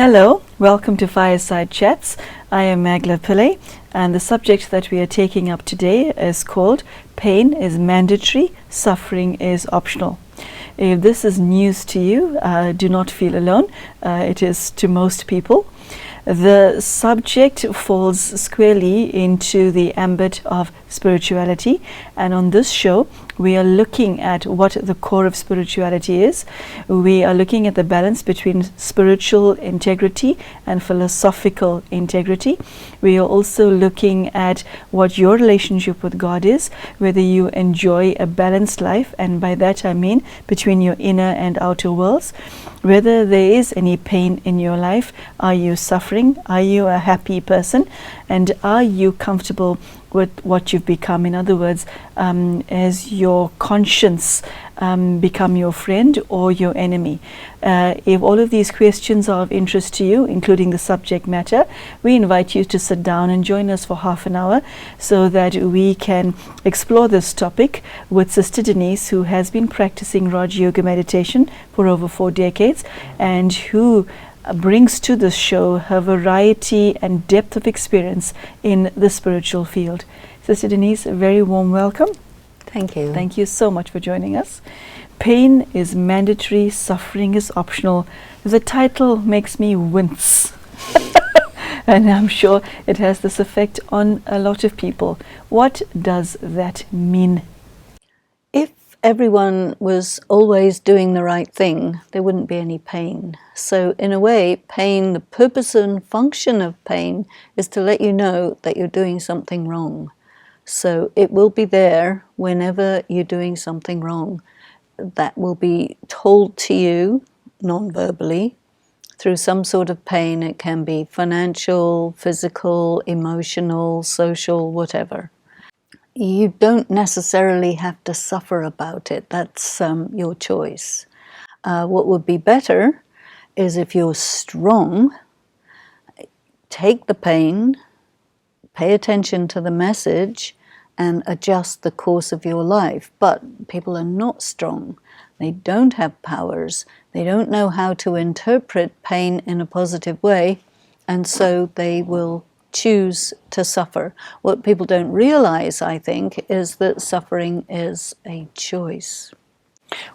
Hello, welcome to Fireside Chats. I am Magla Pillai, and the subject that we are taking up today is called Pain is Mandatory, Suffering is Optional. If this is news to you, do not feel alone. It is to most people. The subject falls squarely into the ambit of spirituality, and on this show we are looking at what the core of spirituality is. We are looking at the balance between spiritual integrity and philosophical integrity. We are also looking at what your relationship with God is, whether you enjoy a balanced life, and by that I mean between your inner and outer worlds, whether there is any pain in your life. Are you suffering? Are you a happy person? And are you comfortable with what you've become? In other words, has your conscience become your friend or your enemy? If all of these questions are of interest to you, including the subject matter, we invite you to sit down and join us for half an hour so that we can explore this topic with Sister Denise, who has been practicing Raj Yoga meditation for over 4 decades and who brings to this show her variety and depth of experience in the spiritual field. Sister Denise, a very warm welcome. Thank you. Thank you so much for joining us. Pain is mandatory, suffering is optional. The title makes me wince. And I'm sure it has this effect on a lot of people. What does that mean? If everyone was always doing the right thing, there wouldn't be any pain. So in a way, pain, the purpose and function of pain is to let you know that you're doing something wrong. So it will be there whenever you're doing something wrong. That will be told to you non-verbally through some sort of pain. It can be financial, physical, emotional, social, whatever. You don't necessarily have to suffer about it. That's your choice. What would be better is if you're strong, take the pain, pay attention to the message, and adjust the course of your life. But people are not strong. They don't have powers. They don't know how to interpret pain in a positive way, and so they will choose to suffer. What people don't realize, I think, is that suffering is a choice.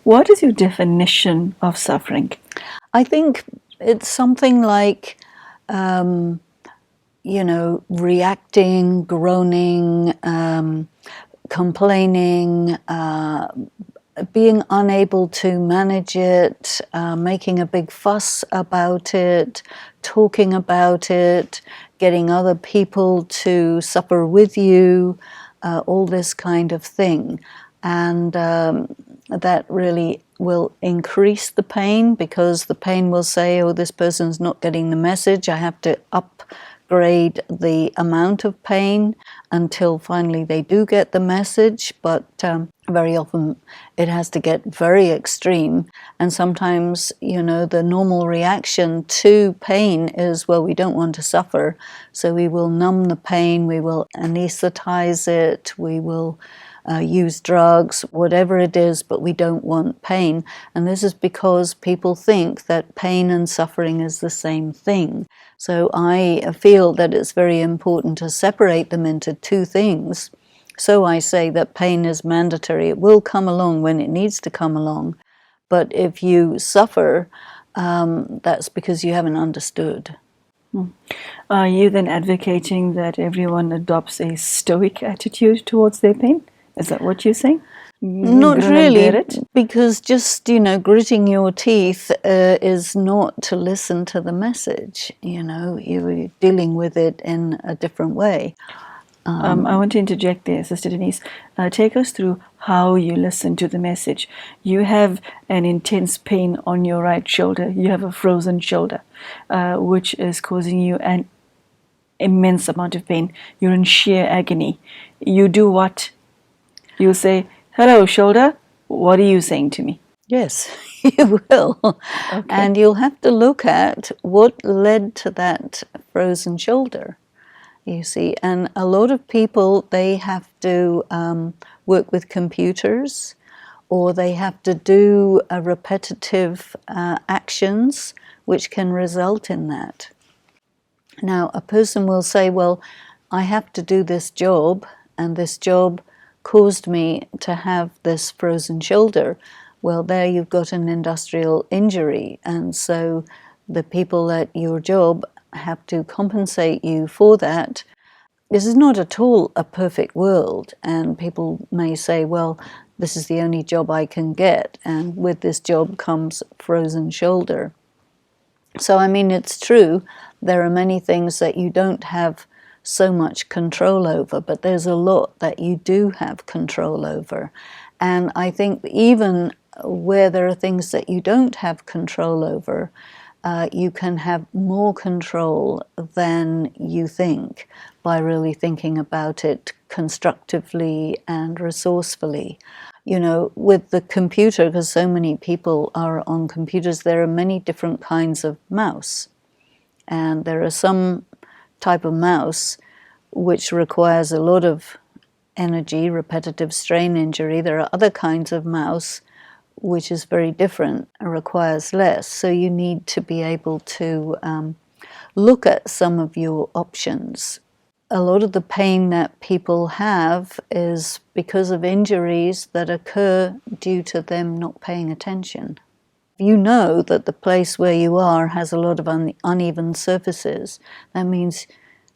What is your definition of suffering? I think it's something like, reacting, groaning, complaining, being unable to manage it, making a big fuss about it, talking about it, getting other people to suffer with you, all this kind of thing. And that really will increase the pain, because the pain will say, oh, this person's not getting the message. I have to upgrade the amount of pain until finally they do get the message. But very often it has to get very extreme. And sometimes, the normal reaction to pain is, well, we don't want to suffer. So we will numb the pain, we will anesthetize it, we will use drugs, whatever it is, but we don't want pain. And this is because people think that pain and suffering is the same thing. So I feel that it's very important to separate them into two things. So I say that pain is mandatory. It will come along when it needs to come along. But if you suffer, that's because you haven't understood. Are you then advocating that everyone adopts a stoic attitude towards their pain? Is that what you're saying? Not really, because just, gritting your teeth is not to listen to the message. You're dealing with it in a different way. I want to interject there, Sister Denise. Take us through how you listen to the message. You have an intense pain on your right shoulder. You have a frozen shoulder, which is causing you an immense amount of pain. You're in sheer agony. You do what? You say, hello, shoulder, what are you saying to me? Yes, you will. Okay. And you'll have to look at what led to that frozen shoulder, you see. And a lot of people, they have to work with computers, or they have to do repetitive actions which can result in that. Now, a person will say, well, I have to do this job, and this job caused me to have this frozen shoulder. Well, there you've got an industrial injury, and so the people at your job have to compensate you for that. This is not at all a perfect world, and people may say, well, this is the only job I can get, and with this job comes frozen shoulder. So, I mean, it's true, there are many things that you don't have so much control over, but there's a lot that you do have control over. And I think even where there are things that you don't have control over, you can have more control than you think by really thinking about it constructively and resourcefully. You know, with the computer, because so many people are on computers, there are many different kinds of mouse. And there are some type of mouse which requires a lot of energy, repetitive strain injury. There are other kinds of mouse which is very different, requires less. So you need to be able to look at some of your options. A lot of the pain that people have is because of injuries that occur due to them not paying attention. You know that the place where you are has a lot of uneven surfaces. That means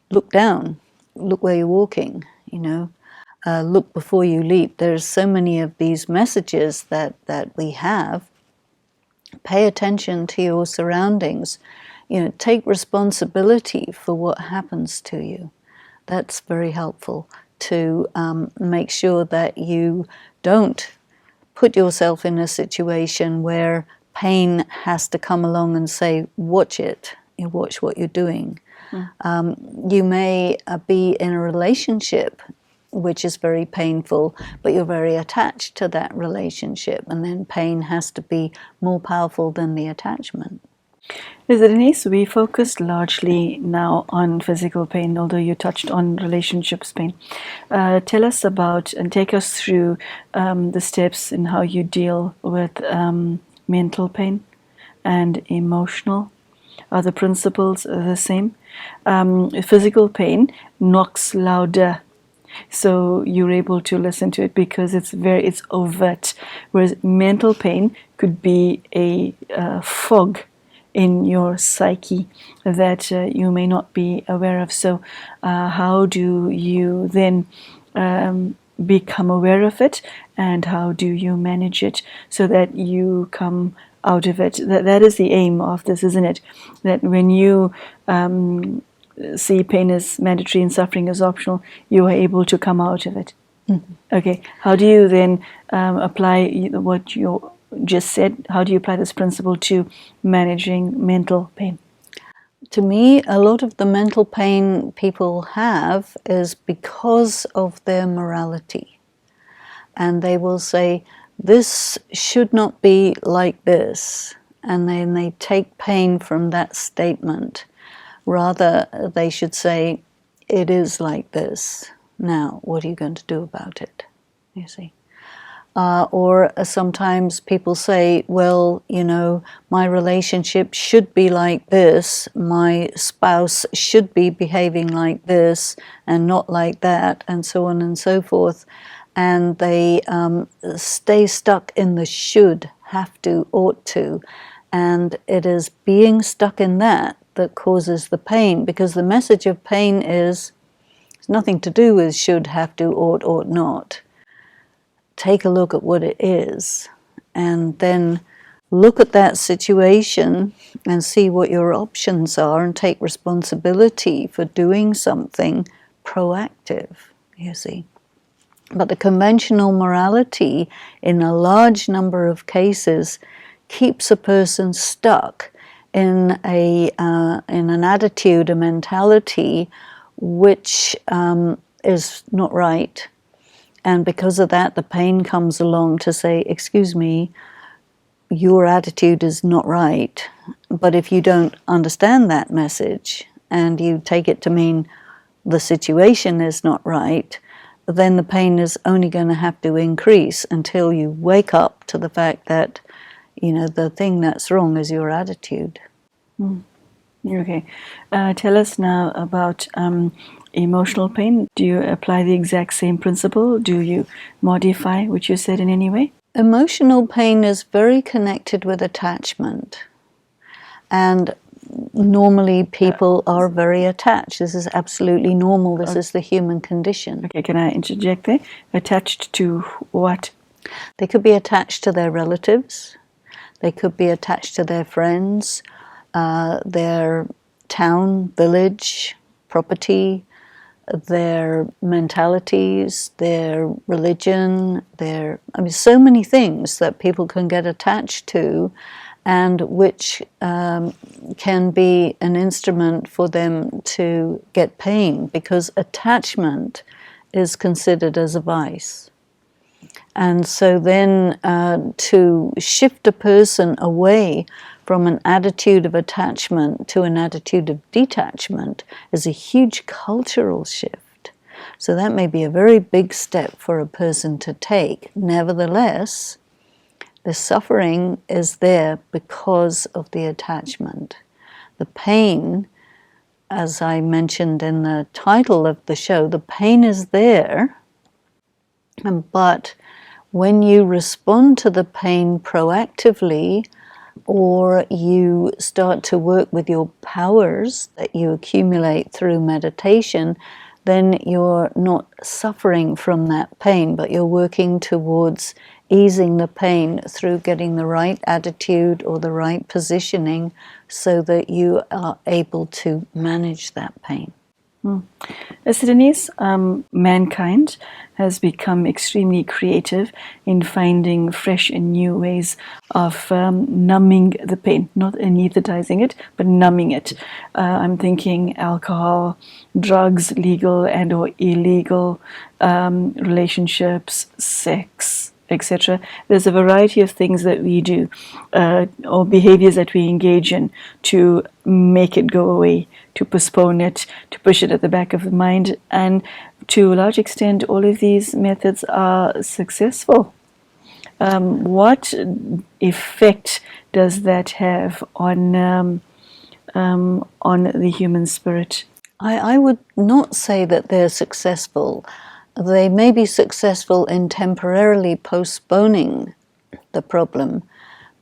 look down, look where you're walking, you know. Look before you leap. There's so many of these messages that we have. Pay attention to your surroundings. You know, take responsibility for what happens to you. That's very helpful to make sure that you don't put yourself in a situation where pain has to come along and say, watch it, you watch what you're doing. You may be in a relationship which is very painful, but you're very attached to that relationship, and then pain has to be more powerful than the attachment. Denise, we focused largely now on physical pain, although you touched on relationships pain. Tell us about and take us through the steps in how you deal with mental pain and emotional. Are the principles the same? Physical pain knocks louder, so you're able to listen to it because it's overt, whereas mental pain could be a fog in your psyche that you may not be aware of. So how do you then become aware of it, and how do you manage it so that you come out of it? That is the aim of this, isn't it? That when you see pain as mandatory and suffering as optional, you are able to come out of it. Mm-hmm. Okay, how do you then apply what you just said? How do you apply this principle to managing mental pain? To me, a lot of the mental pain people have is because of their morality. And they will say, this should not be like this. And then they take pain from that statement. Rather, they should say, it is like this. Now, what are you going to do about it? You see? Or sometimes people say, well, you know, my relationship should be like this. My spouse should be behaving like this and not like that, and so on and so forth. And they stay stuck in the should, have to, ought to. And it is being stuck in that causes the pain, because the message of pain is it's nothing to do with should, have to, ought not. Take a look at what it is, and then look at that situation and see what your options are, and take responsibility for doing something proactive, you see. But the conventional morality, in a large number of cases, keeps a person stuck in an attitude, a mentality, which is not right. And because of that, the pain comes along to say, excuse me, your attitude is not right. But if you don't understand that message and you take it to mean the situation is not right, then the pain is only going to have to increase until you wake up to the fact that, you know, the thing that's wrong is your attitude. Okay. Tell us now about emotional pain. Do you apply the exact same principle? Do you modify what you said in any way? Emotional pain is very connected with attachment. And normally people are very attached. This is absolutely normal. This is the human condition. Okay, can I interject there? Attached to what? They could be attached to their relatives. They could be attached to their friends, their town, village, property, their mentalities, their religion, so many things that people can get attached to, and which can be an instrument for them to get pain, because attachment is considered as a vice. And so then to shift a person away from an attitude of attachment to an attitude of detachment is a huge cultural shift. So that may be a very big step for a person to take. Nevertheless, the suffering is there because of the attachment. The pain, as I mentioned in the title of the show, the pain is there, but when you respond to the pain proactively, or you start to work with your powers that you accumulate through meditation, then you're not suffering from that pain, but you're working towards easing the pain through getting the right attitude or the right positioning so that you are able to manage that pain. Denise, mankind has become extremely creative in finding fresh and new ways of numbing the pain, not anesthetizing it, but numbing it. I'm thinking alcohol, drugs, legal and or illegal, relationships, sex, etc. There's a variety of things that we do or behaviors that we engage in to make it go away, to postpone it, to push it at the back of the mind. And to a large extent, all of these methods are successful. What effect does that have on the human spirit? I would not say that they're successful. They may be successful in temporarily postponing the problem,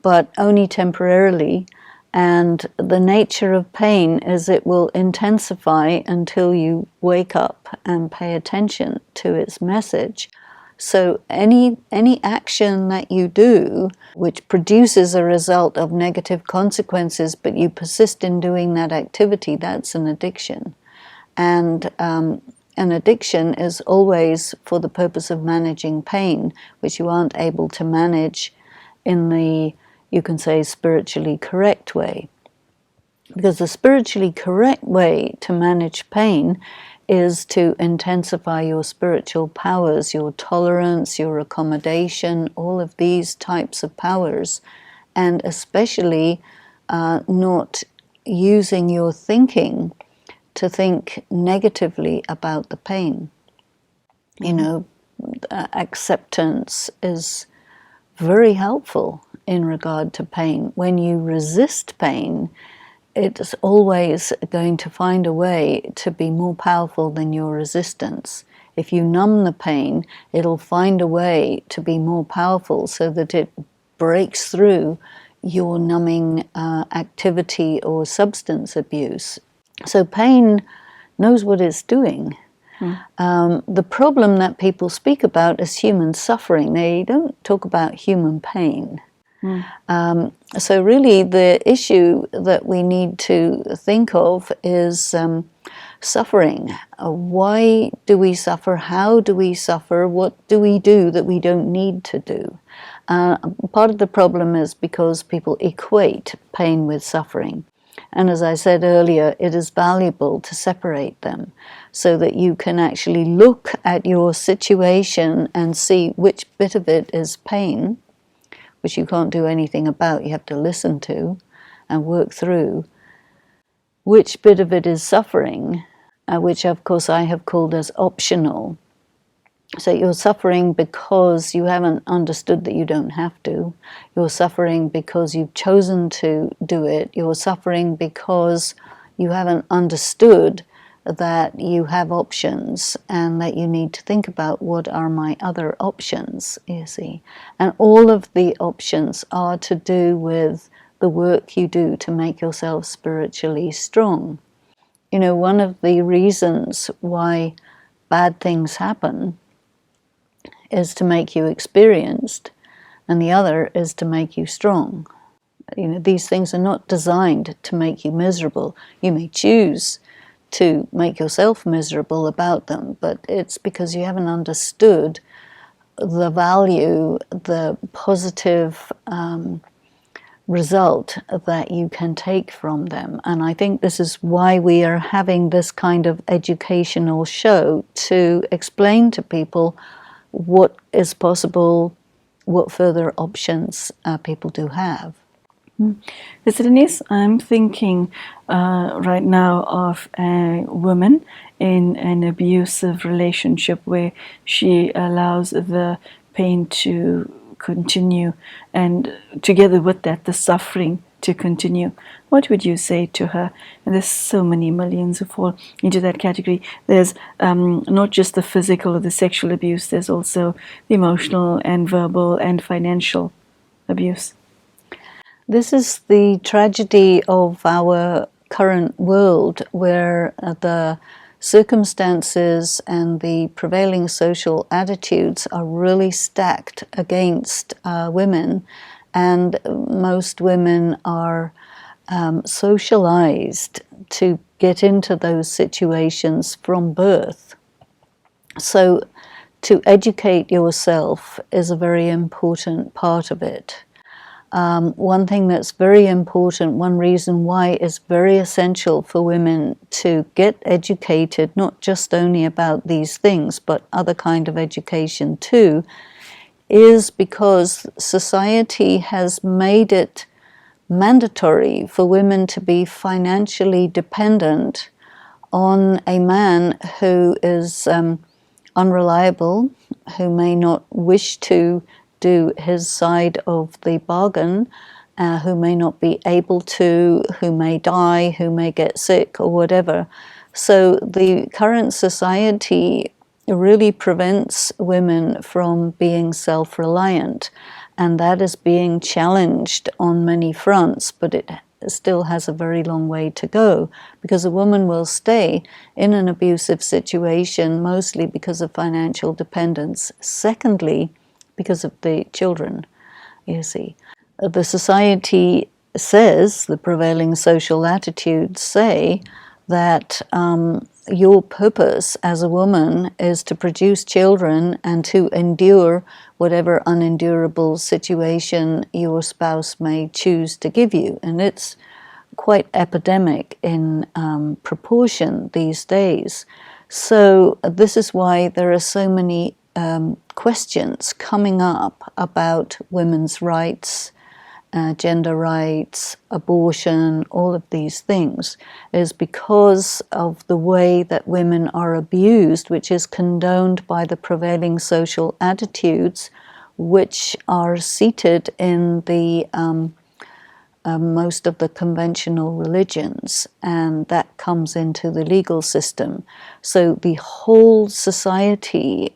but only temporarily. And the nature of pain is it will intensify until you wake up and pay attention to its message. So any action that you do which produces a result of negative consequences, but you persist in doing that activity, that's an addiction. And an addiction is always for the purpose of managing pain, which you aren't able to manage in the, you can say, spiritually correct way. Because the spiritually correct way to manage pain is to intensify your spiritual powers, your tolerance, your accommodation, all of these types of powers, and especially not using your thinking to think negatively about the pain. You know, acceptance is very helpful in regard to pain. When you resist pain, it's always going to find a way to be more powerful than your resistance. If you numb the pain, it'll find a way to be more powerful so that it breaks through your numbing activity or substance abuse. So pain knows what it's doing. The problem that people speak about is human suffering. They don't talk about human pain. So really the issue that we need to think of is suffering. Why do we suffer? How do we suffer? What do we do that we don't need to do? Part of the problem is because people equate pain with suffering. And as I said earlier, it is valuable to separate them so that you can actually look at your situation and see which bit of it is pain, which you can't do anything about, you have to listen to and work through, which bit of it is suffering, which of course I have called as optional, So you're suffering because you haven't understood that you don't have to. You're suffering because you've chosen to do it. You're suffering because you haven't understood that you have options and that you need to think about what are my other options, you see. And all of the options are to do with the work you do to make yourself spiritually strong. You know, one of the reasons why bad things happen is to make you experienced, and the other is to make you strong. You know, these things are not designed to make you miserable. You may choose to make yourself miserable about them, but it's because you haven't understood the value, the positive result that you can take from them. And I think this is why we are having this kind of educational show, to explain to people what is possible, what further options people do have. Mr. Denise, I'm thinking right now of a woman in an abusive relationship where she allows the pain to continue, and together with that, the suffering to continue. What would you say to her? And there's so many millions who fall into that category. There's not just the physical or the sexual abuse, there's also the emotional and verbal and financial abuse. This is the tragedy of our current world, where the circumstances and the prevailing social attitudes are really stacked against women, and most women are socialized to get into those situations from birth. So to educate yourself is a very important part of it. One thing that's very important, one reason why it's very essential for women to get educated, not just only about these things, but other kind of education too, is because society has made it mandatory for women to be financially dependent on a man who is unreliable, who may not wish to do his side of the bargain, who may not be able to, who may die, who may get sick or whatever. So the current society really prevents women from being self-reliant, and that is being challenged on many fronts, but it still has a very long way to go, because a woman will stay in an abusive situation mostly because of financial dependence. Secondly, because of the children, you see. The society says, the prevailing social attitudes say, that your purpose as a woman is to produce children and to endure whatever unendurable situation your spouse may choose to give you. And it's quite epidemic in proportion these days. So this is why there are so many questions coming up about women's rights, gender rights, abortion, all of these things, is because of the way that women are abused, which is condoned by the prevailing social attitudes, which are seated in the most of the conventional religions, and that comes into the legal system. So the whole society,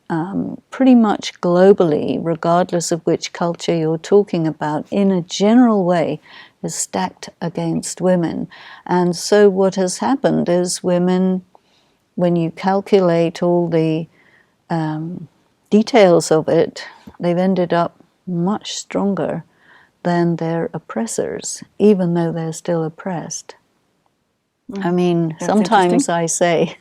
pretty much globally, regardless of which culture you're talking about, in a general way, is stacked against women. And so what has happened is women, when you calculate all the details of it, they've ended up much stronger than their oppressors, even though they're still oppressed. I mean, That's sometimes I say,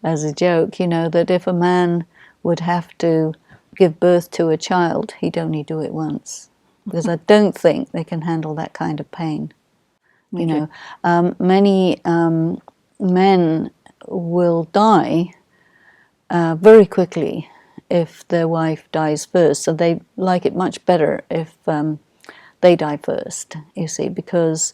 as a joke, you know, that if a man would have to give birth to a child, he'd only do it once, because I don't think they can handle that kind of pain. You know, many men will die very quickly if their wife dies first. So they like it much better if they die first, you see, because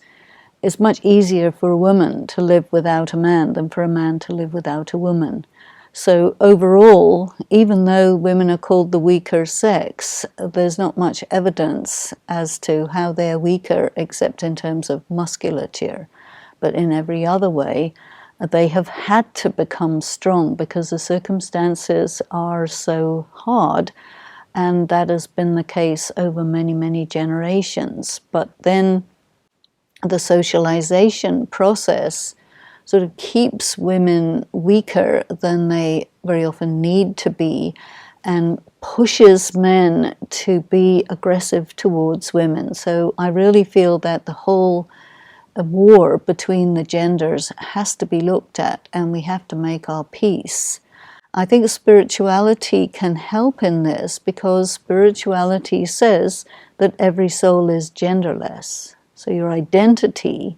it's much easier for a woman to live without a man than for a man to live without a woman. So overall, even though women are called the weaker sex, there's not much evidence as to how they're weaker except in terms of musculature. But in every other way, they have had to become strong because the circumstances are so hard, and that has been the case over many, many generations. But then the socialization process sort of keeps women weaker than they very often need to be and pushes men to be aggressive towards women. So I really feel that the whole war between the genders has to be looked at, and we have to make our peace. I think spirituality can help in this because spirituality says that every soul is genderless. So your identity,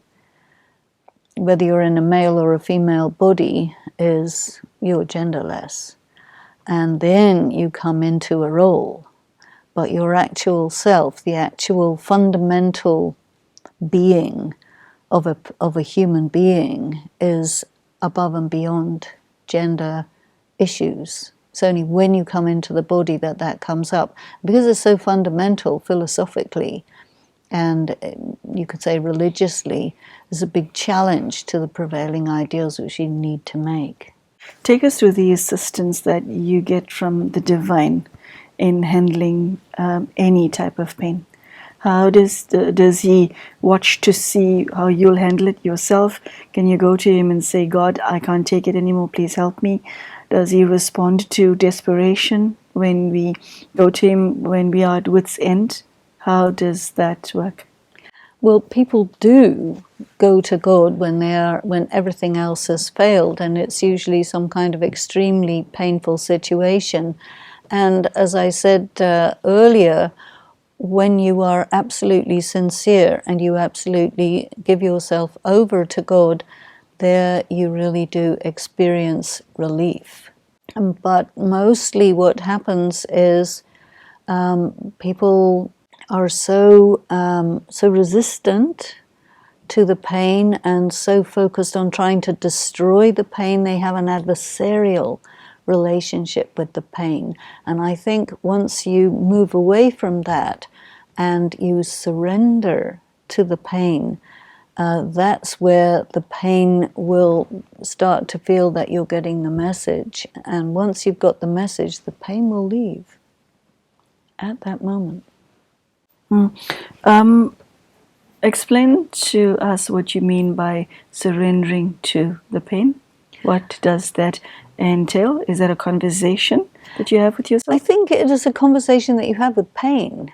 whether you're in a male or a female body, is you're genderless. And then you come into a role. But your actual self, the actual fundamental being of a human being, is above and beyond gender issues. It's only when you come into the body that that comes up. Because it's so fundamental philosophically, and you could say religiously, is a big challenge to the prevailing ideals which you need to make. Take us through the assistance that you get from the divine in handling any type of pain. How does he watch to see how you'll handle it yourself? Can you go to him and say, God, I can't take it anymore, please help me? Does he respond to desperation when we go to him when we are at wit's end? How does that work? Well, people do go to God when everything else has failed, and it's usually some kind of extremely painful situation. And as I said earlier, when you are absolutely sincere and you absolutely give yourself over to God, there you really do experience relief. But mostly what happens is people are so resistant to the pain and so focused on trying to destroy the pain, they have an adversarial relationship with the pain. And I think once you move away from that and you surrender to the pain, that's where the pain will start to feel that you're getting the message. And once you've got the message, the pain will leave at that moment. Explain to us what you mean by surrendering to the pain. What does that entail? Is that a conversation that you have with yourself? I think it is a conversation that you have with pain.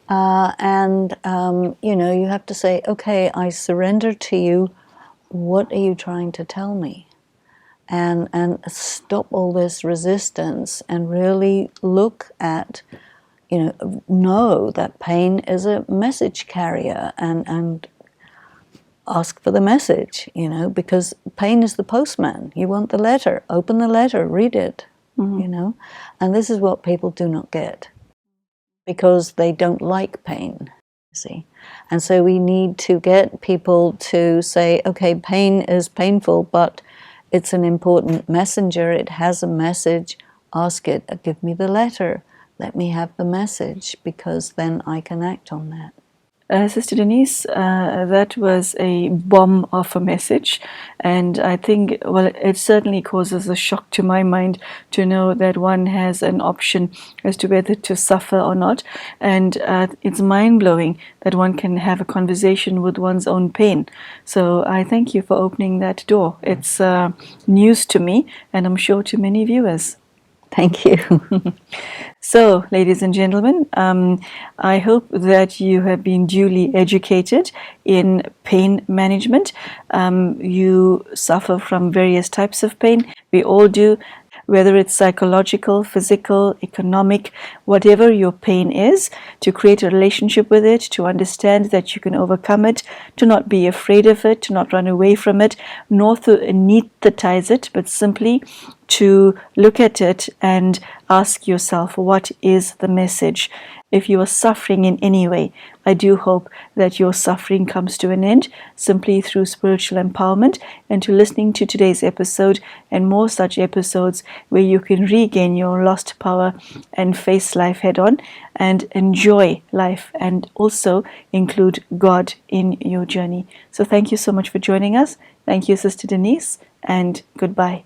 You have to say, okay, I surrender to you. What are you trying to tell me? And stop all this resistance and really look at, know that pain is a message carrier and ask for the message, because pain is the postman. You want the letter, open the letter, read it, and this is what people do not get because they don't like pain, see. And so we need to get people to say, okay, pain is painful, but it's an important messenger. It has a message. Ask it, give me the letter. Let me have the message, because then I can act on that. Sister Denise, that was a bomb of a message, and I think, well, it certainly causes a shock to my mind to know that one has an option as to whether to suffer or not, and it's mind-blowing that one can have a conversation with one's own pain. So I thank you for opening that door. It's news to me, and I'm sure to many viewers. Thank you. So, ladies and gentlemen, I hope that you have been duly educated in pain management. You suffer from various types of pain. We all do, whether it's psychological, physical, economic, whatever your pain is, to create a relationship with it, to understand that you can overcome it, to not be afraid of it, to not run away from it, nor to anesthetize it, but simply to look at it and ask yourself, what is the message? If you are suffering in any way, I do hope that your suffering comes to an end simply through spiritual empowerment, and to listening to today's episode and more such episodes where you can regain your lost power and face life head on and enjoy life, and also include God in your journey. So thank you so much for joining us. Thank you, Sister Denise, and goodbye.